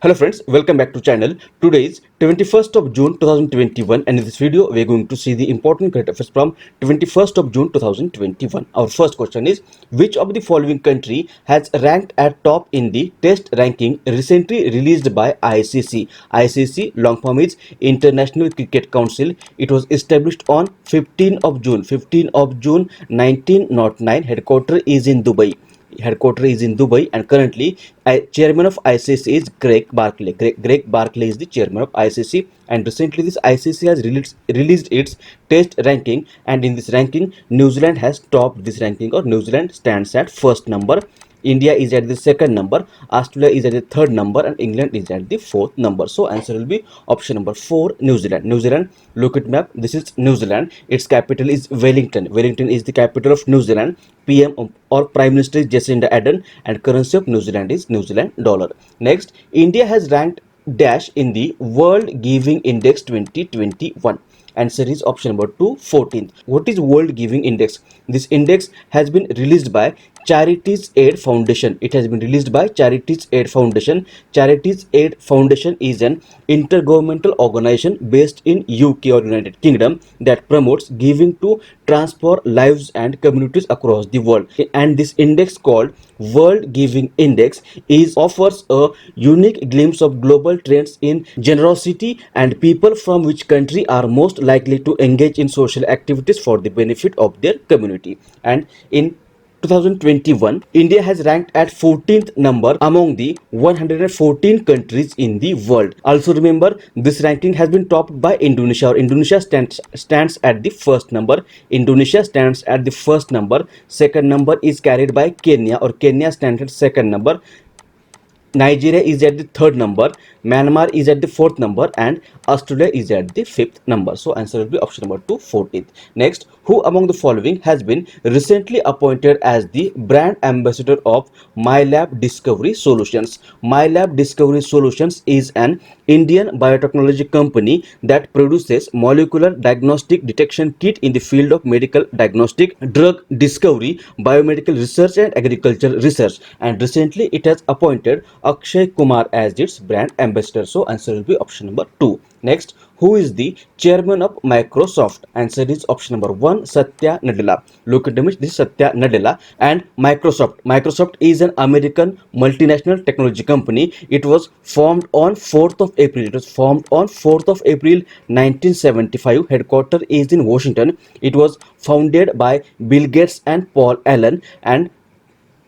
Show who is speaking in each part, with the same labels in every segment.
Speaker 1: Hello friends, welcome back to channel. Today is 21st of June 2021 and in this video we are going to see the important current affairs from 21st of June 2021. Our first question is, which of the following country has ranked at top in the test ranking recently released by ICC? ICC long form is International Cricket Council. It was established on 15 of June 1909. Headquarter is in Dubai, and currently chairman of ICC is Greg Barclay. Greg Barclay is the chairman of ICC, and recently this ICC has released its test ranking, and in this ranking New Zealand has topped this ranking, or New Zealand stands at first number. India is at the second number, Australia is at the third number, and England is at the fourth number. So answer will be option number 4, New Zealand. New Zealand, look at map. This is New Zealand. Its capital is Wellington. Wellington is the capital of New Zealand. PM or Prime Minister is Jacinda Ardern, and currency of New Zealand is New Zealand dollar. Next, India has ranked dash in the World Giving Index 2021. Answer is option number 2, 14th. What is World Giving Index? This index has been released by Charities Aid Foundation. It has been released by Charities Aid Foundation. Charities Aid Foundation is an intergovernmental organization based in UK or United Kingdom that promotes giving to transform lives and communities across the world. And this index, called World Giving Index, offers a unique glimpse of global trends in generosity and people from which country are most likely to engage in social activities for the benefit of their community. And in 2021, India has ranked at 14th number among the 114 countries in the world. Also remember, this ranking has been topped by Indonesia, or Indonesia stands at the first number. Indonesia stands at the first number. Second number is carried by Kenya, or Kenya stands at second number. Nigeria is at the third number, Myanmar is at the fourth number, and Australia is at the fifth number. So answer will be option number 2, 14th. Next, who among the following has been recently appointed as the brand ambassador of MyLab Discovery Solutions? MyLab Discovery Solutions is an Indian biotechnology company that produces molecular diagnostic detection kit in the field of medical diagnostic, drug discovery, biomedical research, and agricultural research. And recently it has appointed Akshay Kumar as its brand ambassador. So answer will be option number 2. Next, who is the chairman of Microsoft? Answer is option number 1, Satya Nadella. Look at the image. This is Satya Nadella. And Microsoft. Microsoft is an American multinational technology company. It was formed on 4th of April. 1975. Headquarters is in Washington. It was founded by Bill Gates and Paul Allen, and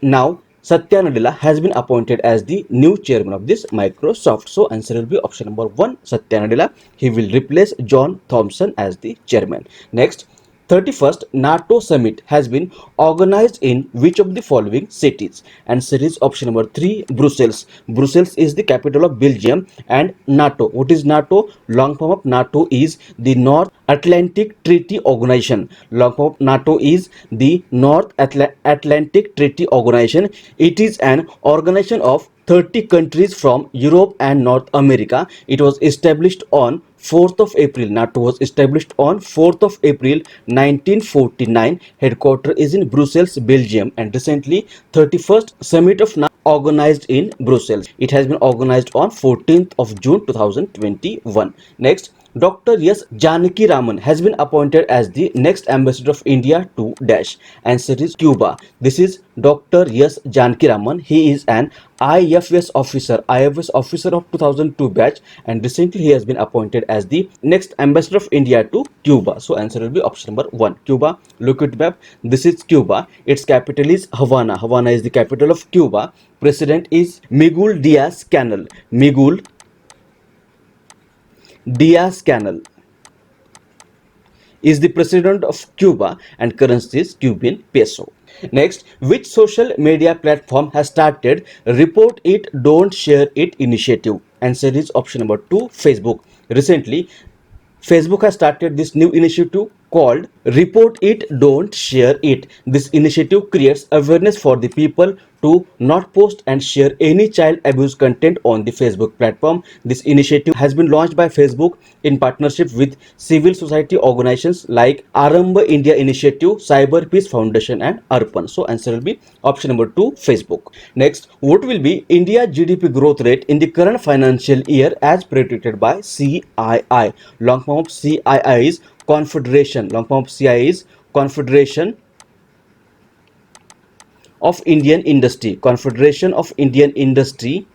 Speaker 1: now Satya Nadella has been appointed as the new chairman of this Microsoft. So answer will be option number 1, Satya Nadella. He will replace John Thompson as the chairman. Next, 31st NATO Summit has been organized in which of the following cities? Answer is option number 3, Brussels. Brussels is the capital of Belgium. And NATO, what is NATO? Long form of NATO is the North Atlantic Treaty Organization. Long form of NATO is the North Atlantic Treaty Organization. It is an organization of 30 countries from Europe and North America. It was established on 4th of April. NATO was established on 4th of April 1949. Headquarters is in Brussels, Belgium, and recently 31st Summit of NATO organized in Brussels. It has been organized on 14th of June 2021. Next, Dr. S. Janaki Raman has been appointed as the next ambassador of India to dash. Answer is Cuba. This is Dr. S. Janaki Raman. He is an IFS officer of 2002 batch, and recently he has been appointed as the next ambassador of India to Cuba. So answer will be option number 1, Cuba. Look at map. This is Cuba. Its capital is Havana. Havana is the capital of Cuba. President is Miguel Diaz-Canel. Miguel Diaz-Canel is the president of Cuba, and currency is Cuban peso. Next, which social media platform has started Report It, Don't Share It initiative? Answer is option number 2, Facebook. Recently, Facebook has started this new initiative called Report It, Don't Share It. This initiative creates awareness for the people to not post and share any child abuse content on the Facebook platform. This initiative has been launched by Facebook in partnership with civil society organizations like Aramba India Initiative, Cyber Peace Foundation and Arpan. So answer will be option number 2, Facebook. Next, what will be India GDP growth rate in the current financial year as predicted by CII? Long form of CII is Confederation. Long form of CII is Confederation of Indian Industry. Confederation of Indian Industry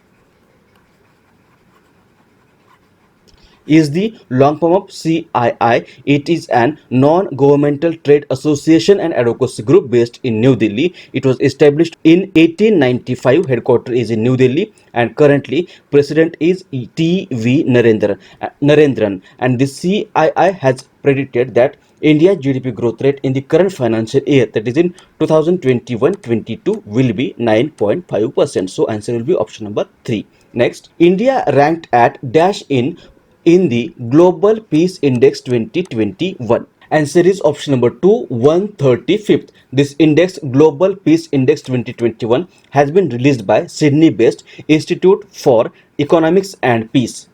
Speaker 1: is the long form of CII. It is an non-governmental trade association and advocacy group based in New Delhi. It was established in 1895. Headquarters is in New Delhi, and currently president is T.V. Narendran. And the CII has predicted that India's GDP growth rate in the current financial year, that is in 2021-22, will be 9.5%. So answer will be option number 3. Next, India ranked at dash in the Global Peace Index 2021. Answer is option number 2, 135th. This index, Global Peace Index 2021, has been released by Sydney-based Institute for Economics and Peace.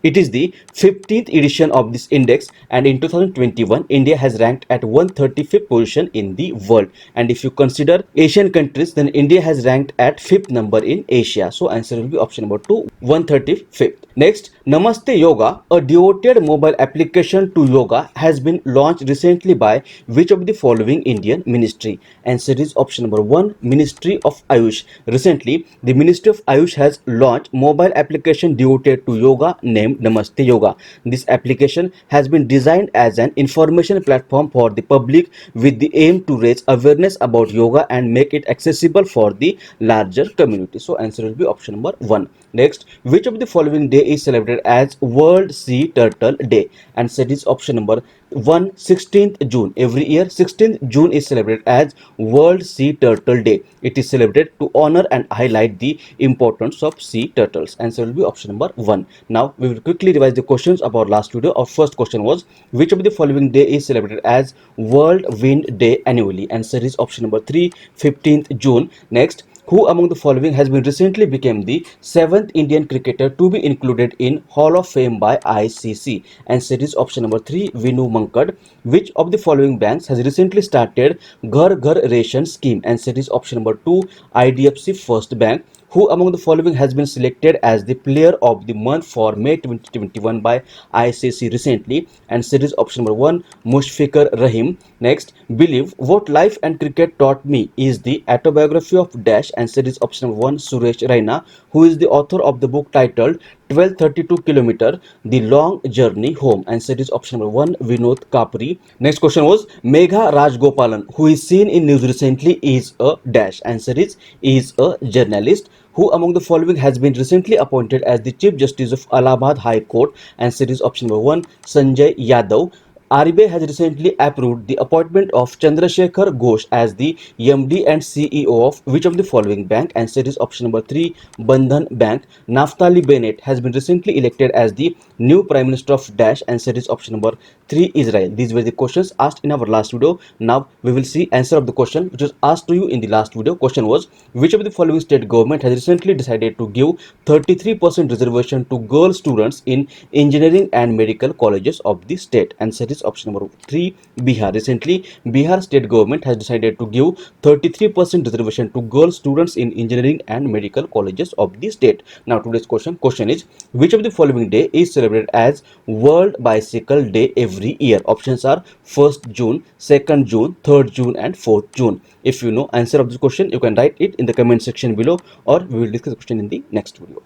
Speaker 1: It is the 15th edition of this index, and in 2021 India has ranked at 135th position in the world. And if you consider Asian countries, then India has ranked at 5th number in Asia. So answer will be option number 2, 135th. Next, Namaste Yoga, a devoted mobile application to yoga, has been launched recently by which of the following Indian ministry? Answer is option number 1, Ministry of Ayush. Recently, the Ministry of Ayush has launched mobile application devoted to yoga named Namaste Yoga. This application has been designed as an information platform for the public with the aim to raise awareness about yoga and make it accessible for the larger community. So answer will be option number 1. Next, which of the following day is celebrated as World Sea Turtle Day? Answer is option number 1, 16th June. Every year 16th June is celebrated as World Sea Turtle Day. It is celebrated to honor and highlight the importance of sea turtles. Answer will be option number 1. Now we will quickly revise the questions of our last video. Our first question was, which of the following day is celebrated as World Wind Day annually? Answer is option number 3, 15th June. Next, who among the following has been recently become the 7th Indian cricketer to be included in Hall of Fame by ICC? Answer is option number 3, Vinu Mankad. Which of the following banks has recently started Ghar Ghar Ration scheme? Answer is option number 2, IDFC First Bank. Who among the following has been selected as the player of the month for May 2021 by ICC recently? Answer is option number 1, Mushfiqur Rahim. Next, Believe What Life and Cricket Taught Me is the autobiography of dash. Answer is option number 1, Suresh Raina. Who is the author of the book titled 1232 km The Long Journey Home? Answer is option number 1, Vinod Kapri. Next question was, Megha Rajgopalan, who is seen in news recently, is a dash. Answer is a journalist. Who among the following has been recently appointed as the Chief Justice of Allahabad High Court? Answer is option number 1, Sanjay Yadav. RBI has recently approved the appointment of Chandrasekhar Ghosh as the MD and CEO of which of the following bank? Answer is option number 3, Bandhan Bank. Naftali Bennett has been recently elected as the new Prime Minister of dash. Answer is option number 3, Israel. These were the questions asked in our last video. Now we will see answer of the question which was asked to you in the last video. Question was, which of the following state government has recently decided to give 33% reservation to girl students in engineering and medical colleges of the state? Answer is option number 3, Bihar. Recently, Bihar state government has decided to give 33% reservation to girl students in engineering and medical colleges of the state. Now today's question is, which of the following day is celebrated as World Bicycle Day every year? Options are 1st June, 2nd June, 3rd June and 4th June. If you know answer of this question, you can write it in the comment section below, or we will discuss the question in the next video.